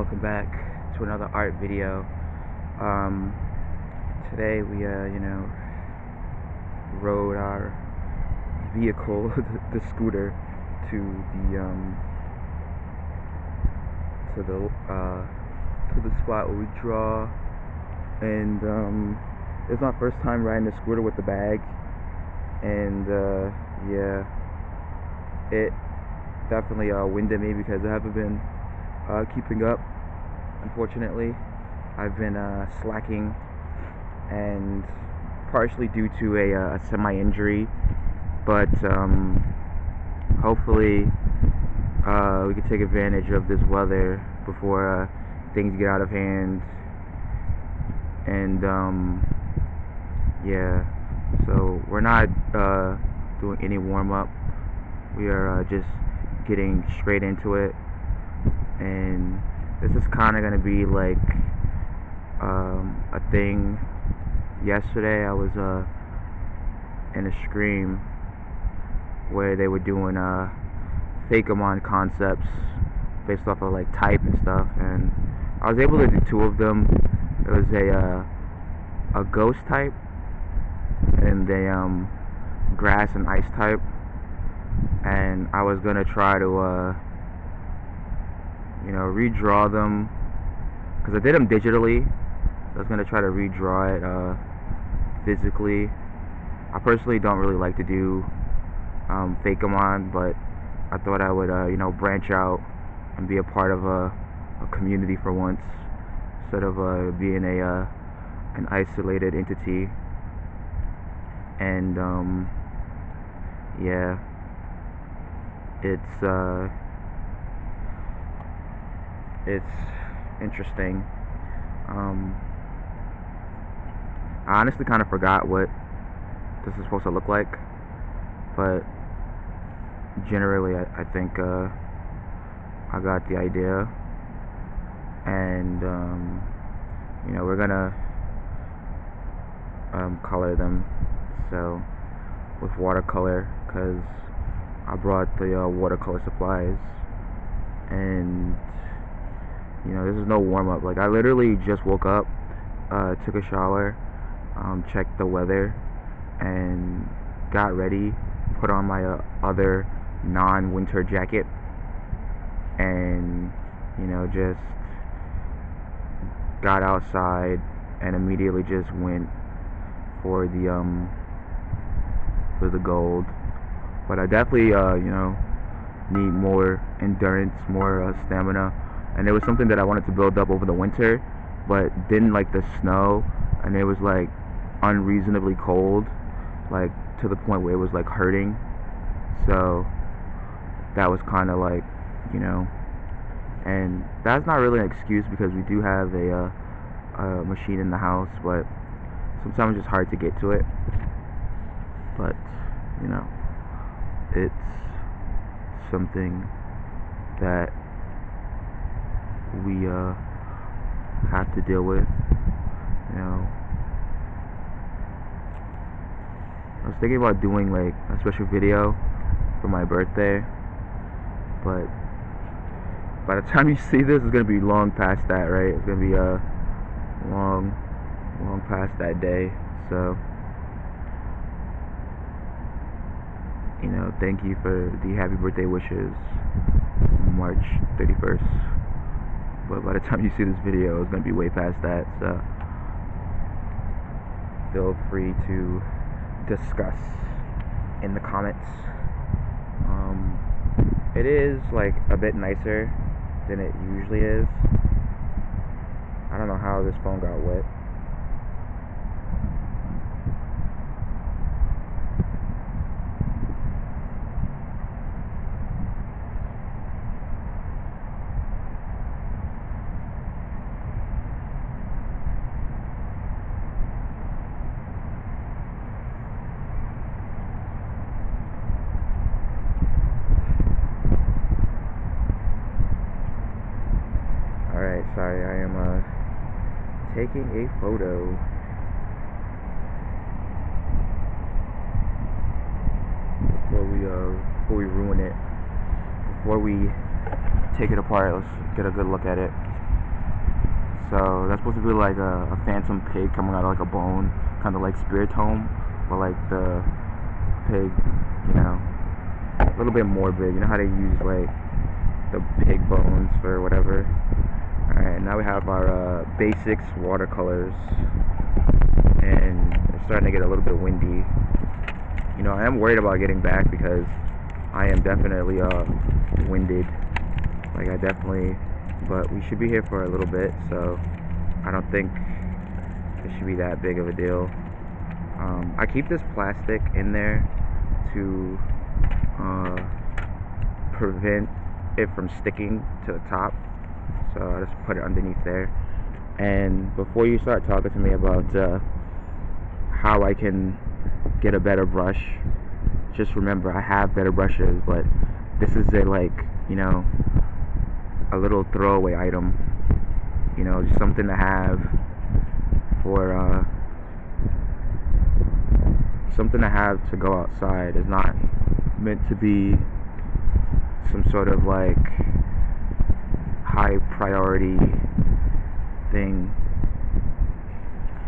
welcome back to another art video. Today we rode our vehicle, the scooter, to the spot where we draw, and it's my first time riding the scooter with the bag, and yeah, it definitely winded me because I haven't been keeping up. Unfortunately, I've been slacking, and partially due to a semi-injury, but hopefully we can take advantage of this weather before things get out of hand. And yeah, so we're not doing any warm-up. We are just getting straight into it, and this is kind of going to be like a thing. Yesterday I was in a stream where they were doing Fakemon concepts based off of like type and stuff, and I was able to do two of them. It was a ghost type and a grass and ice type, and I was gonna try to redraw them because I did them digitally. I was gonna try to redraw it physically. I personally don't really like to do Fakemon, but I thought I would branch out and be a part of a community for once, instead of being an isolated entity. And yeah, it's interesting. I honestly kind of forgot what this is supposed to look like, but generally I think I got the idea. And we're gonna color them, so with watercolor, because I brought the watercolor supplies. And this is no warm-up. Like, I literally just woke up, took a shower, checked the weather, and got ready, put on my other non-winter jacket, and just got outside and immediately just went for the gold. But I definitely need more endurance, more stamina, and it was something that I wanted to build up over the winter, but didn't like the snow, and it was like unreasonably cold, like to the point where it was like hurting. So that was kind of like, and that's not really an excuse because we do have a machine in the house, but sometimes it's hard to get to it. But it's something that we have to deal with. I was thinking about doing like a special video for my birthday, but by the time you see this, it's gonna be long past that, right? It's gonna be long past that day. So thank you for the happy birthday wishes, March 31st. But by the time you see this video, it's gonna be way past that. So feel free to discuss in the comments. It is like a bit nicer than it usually is. I don't know how this phone got wet. Alright, sorry, I am taking a photo. Before we ruin it, before we take it apart, let's get a good look at it. So that's supposed to be like a phantom pig coming out of like a bone, kind of like Spiritomb, but like the pig, you know, a little bit morbid. You know how they use like the pig bones for whatever. Alright, now we have our basics watercolors, and it's starting to get a little bit windy. You know, I am worried about getting back because I am definitely winded. Like but we should be here for a little bit, so I don't think it should be that big of a deal. I keep this plastic in there to prevent it from sticking to the top, so I just put it underneath there. And before you start talking to me about how I can get a better brush, just remember I have better brushes, but this is you know, a little throwaway item, you know, just something to have for something to have to go outside. Is not meant to be some sort of like high priority thing.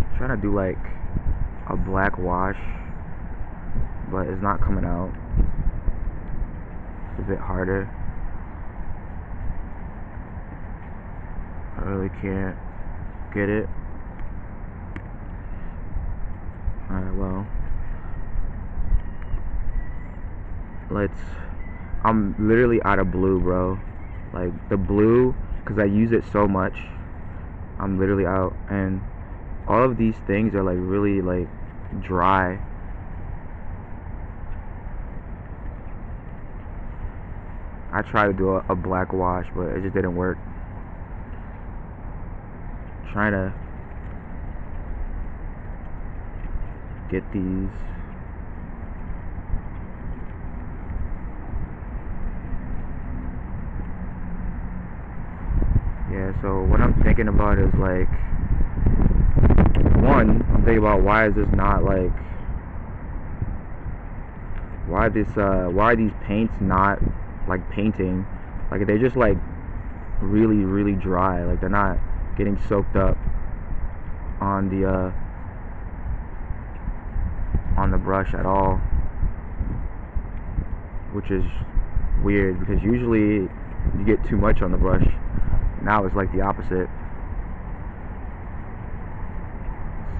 I'm trying to do like a black wash, but it's not coming out. It's a bit harder. I really can't get it. Alright, well, I'm literally out of blue, bro. Like the blue, because I use it so much, I'm literally out. And all of these things are like really like dry. I tried to do a black wash, but it just didn't work. Trying to get these. Yeah, so what I'm thinking about is like, one, I'm thinking about why is this not like, why are these paints not like painting? Like they're just like really, really dry. Like they're not getting soaked up on the brush at all, which is weird because usually you get too much on the brush. Now it's like the opposite.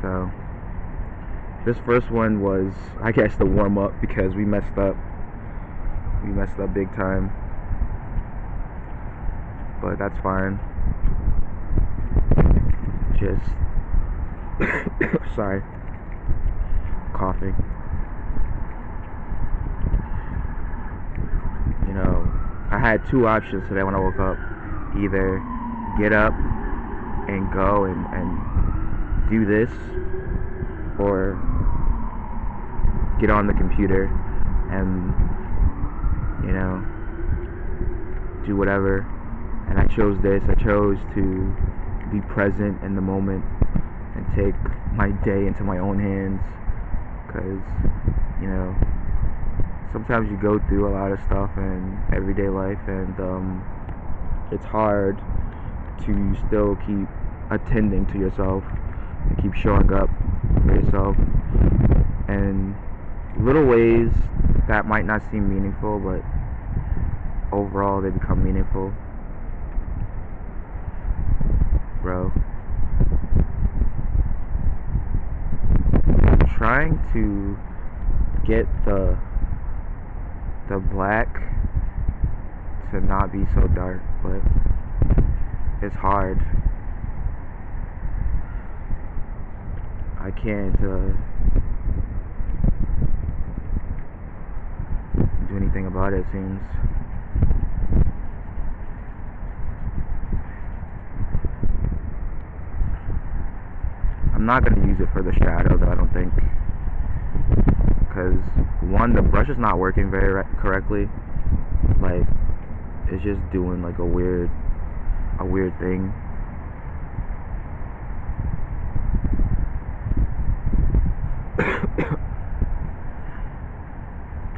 So this first one was, I guess, the warm up because we messed up big time, but that's fine. Just sorry, coughing. You know, I had two options today when I woke up: either get up and go and do this, or get on the computer and, you know, do whatever. And I chose this. I chose to be present in the moment and take my day into my own hands, because, you know, sometimes you go through a lot of stuff in everyday life, and it's hard to still keep attending to yourself and keep showing up for yourself in little ways that might not seem meaningful, but overall they become meaningful. Bro, I'm trying to get the black to not be so dark, but it's hard. I can't do anything about it, it seems. I'm not going to use it for the shadow though, I don't think, because one, the brush is not working very correctly. Like, it's just doing like a weird thing.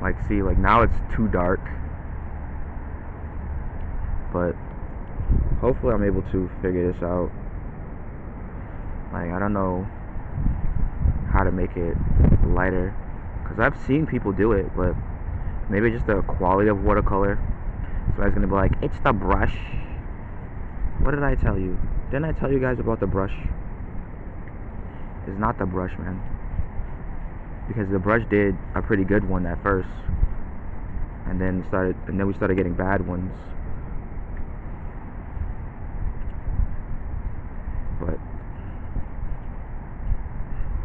Like, see, like now it's too dark, but hopefully I'm able to figure this out. Like, I don't know how to make it lighter, because I've seen people do it, but maybe just the quality of watercolor. Somebody's gonna be like, it's the brush. What did I tell you? Didn't I tell you guys about the brush? It's not the brush, man. Because the brush did a pretty good one at first, and then we started getting bad ones. But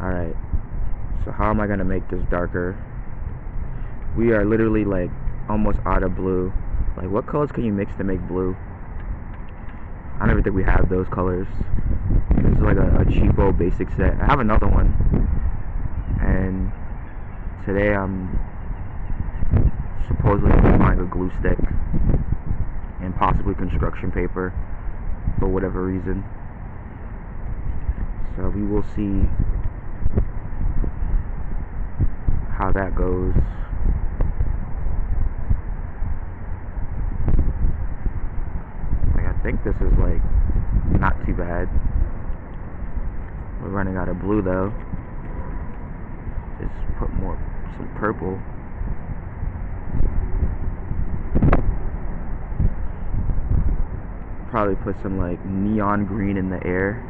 alright, so how am I gonna make this darker? We are literally like almost out of blue. Like, what colors can you mix to make blue? I don't even think we have those colors. This is like a cheapo basic set. I have another one, and today I'm supposedly buying a glue stick and possibly construction paper for whatever reason. So we will see how that goes. Like, I think this is like not too bad. We're running out of blue though. Just put some purple. Probably put some like neon green in the air.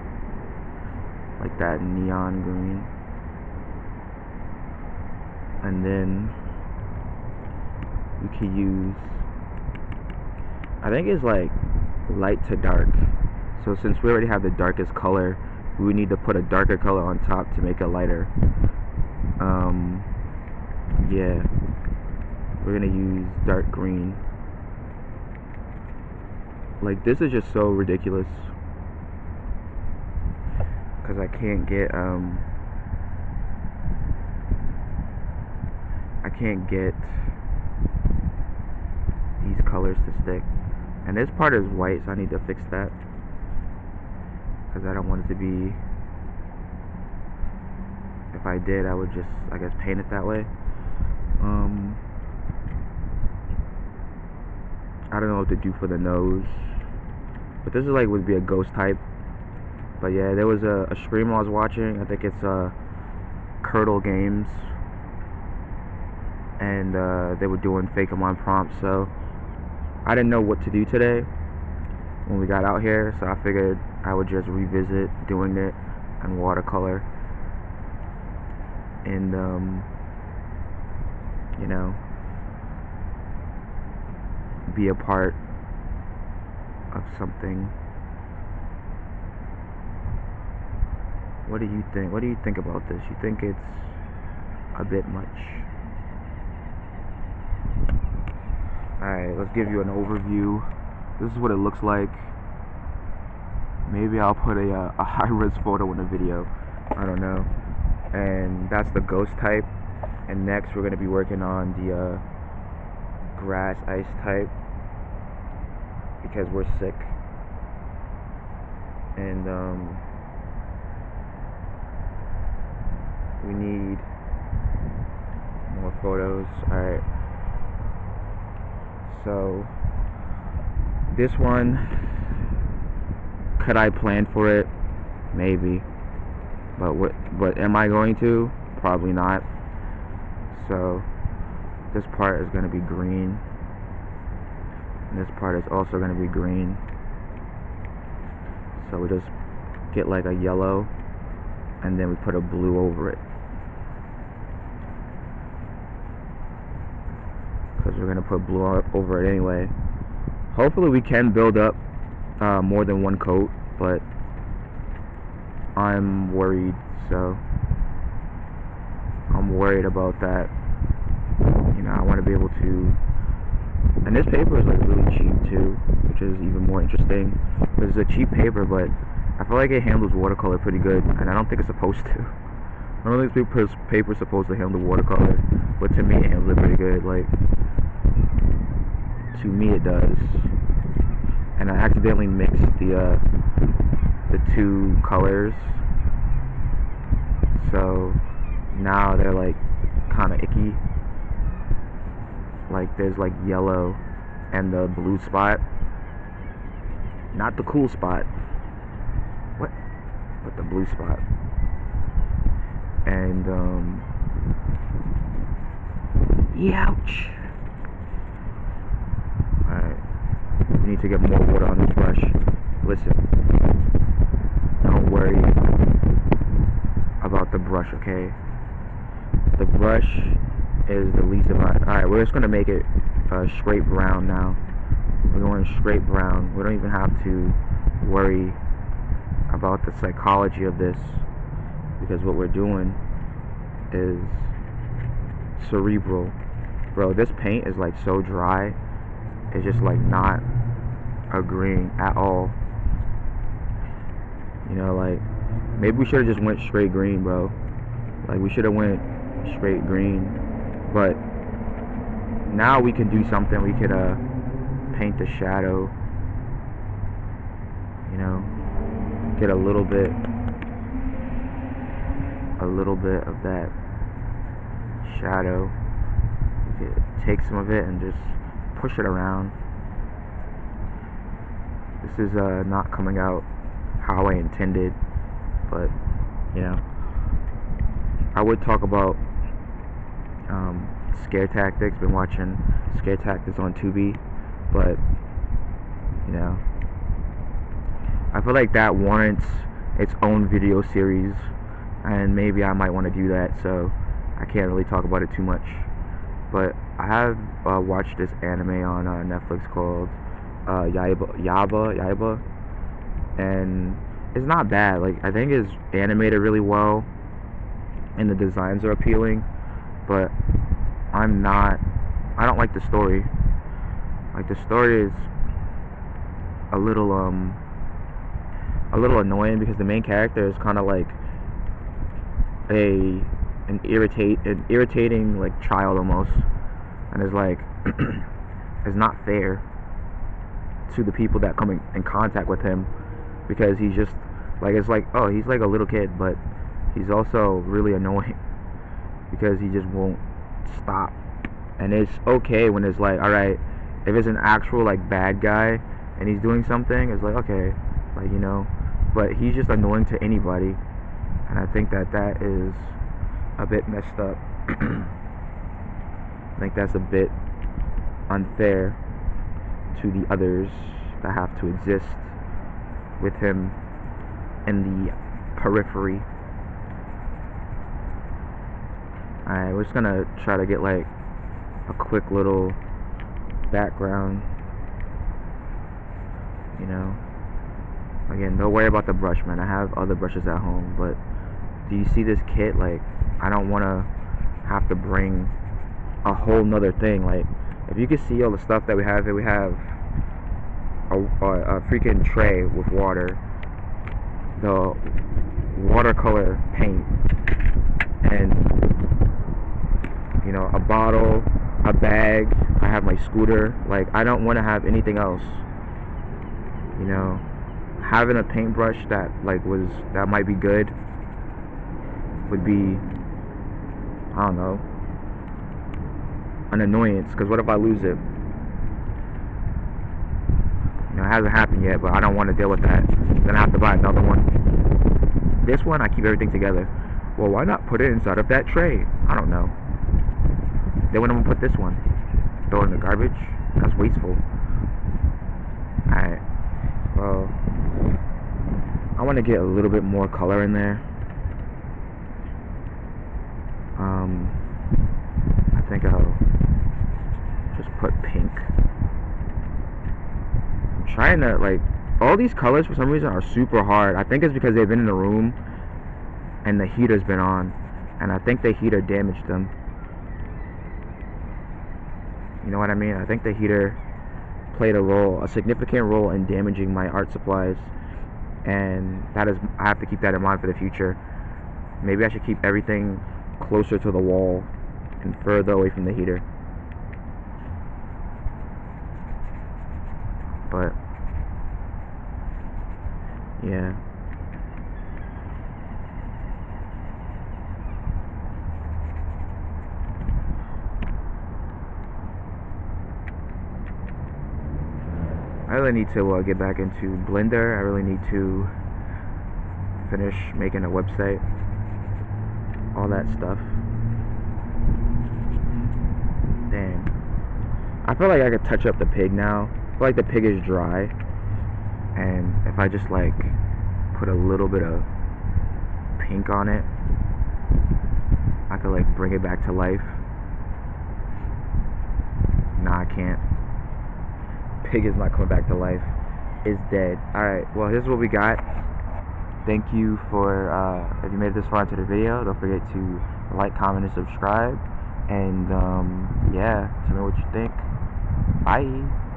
Like that neon green. And then we could use, I think it's like light to dark. So since we already have the darkest color, we would need to put a darker color on top to make it lighter. Yeah, we're gonna use dark green. Like, this is just so ridiculous, because I can't get these colors to stick. And this part is white, so I need to fix that, because I don't want it to be, if I did, I would just, I guess, paint it that way. I don't know what to do for the nose, but this is like would be a ghost type. But yeah, there was a stream I was watching, I think it's Curdle Games, and they were doing Fakemon prompts, so I didn't know what to do today when we got out here, so I figured I would just revisit doing it in watercolor, and you know, be a part of something. What do you think? What do you think about this? You think it's a bit much? Alright, let's give you an overview. This is what it looks like. Maybe I'll put a high-res photo in the video. I don't know. And that's the ghost type. And next we're going to be working on the grass ice type, because we're sick. And we need more photos. Alright, so this one, could I plan for it? Maybe, but am I going to? Probably not. So this part is going to be green, and this part is also going to be green. So we just get like a yellow, and then we put a blue over it, because we're going to put blue over it anyway. Hopefully we can build up more than one coat, but I'm worried, so I'm worried about that. You know, I want to be able to, and this paper is like really cheap too, which is even more interesting. It's a cheap paper, but I feel like it handles watercolor pretty good, and I don't think it's supposed to. I don't think this paper is supposed to handle watercolor, but to me it handles it pretty good. Like, to me it does. And I accidentally mixed the two colors, so now they're like kind of icky. Like, there's like yellow and the blue spot, not the cool spot. What? with the blue spot. And ouch. Alright, we need to get more water on this brush. Listen, don't worry about the brush, okay? The brush is the least of our... Alright, we're just gonna make it straight brown now. We're going straight brown. We don't even have to worry about the psychology of this, because what we're doing is cerebral. Bro, this paint is like so dry. It's just like not agreeing at all. You know, like maybe we should have just went straight green, bro. Like we should have went straight green. But now we can do something. We could paint the shadow. You know, get a little bit of that shadow. We could take some of it and just push it around. This is not coming out how I intended, but you know, I would talk about scare tactics. Been watching scare tactics on Tubi, but you know, I feel like that warrants its own video series, and maybe I might want to do that, so I can't really talk about it too much. But I have watched this anime on Netflix called Yaiba, and it's not bad. Like, I think it's animated really well, and the designs are appealing, but I don't like the story. Like, the story is a little annoying, because the main character is kind of like an irritating like child almost, and is like it's not fair to the people that come in contact with him, because he's just like, it's like, oh, he's like a little kid, but he's also really annoying because he just won't stop. And it's okay when it's like, alright, if it's an actual like bad guy and he's doing something, it's like, okay, like, you know, but he's just annoying to anybody, and I think that is a bit messed up. I think that's a bit unfair to the others that have to exist with him in the periphery. Alright, we're just gonna try to get like a quick little background, you know. Again, don't worry about the brush, man. I have other brushes at home, but do you see this kit? Like, I don't want to have to bring a whole nother thing. Like, if you can see all the stuff that we have here, we have a freaking tray with water, the watercolor paint, and, you know, a bottle, a bag. I have my scooter. Like, I don't want to have anything else, you know. Having a paintbrush that might be good would be, I don't know, an annoyance, because what if I lose it? You know, it hasn't happened yet, but I don't want to deal with that. Then I have to buy another one. This one, I keep everything together. Well, why not put it inside of that tray? I don't know. Then when I'm gonna put this one? Throw it in the garbage? That's wasteful. Alright. Well, I want to get a little bit more color in there. I think I'll just put pink. I'm trying to, like, all these colors for some reason are super hard. I think it's because they've been in the room and the heater's been on, and I think the heater damaged them. You know what I mean? I think the heater played a significant role in damaging my art supplies, and I have to keep that in mind for the future. Maybe I should keep everything closer to the wall and further away from the heater. But yeah, I really need to get back into Blender. I really need to finish making a website, all that stuff. Damn. I feel like I could touch up the pig now. I feel like the pig is dry, and if I just like put a little bit of pink on it, I could like bring it back to life. Nah, I can't. Pig is not coming back to life. It's dead. Alright, well, here's what we got. Thank you for, if you made it this far into the video, don't forget to like, comment, and subscribe. And, yeah, tell me what you think. Bye.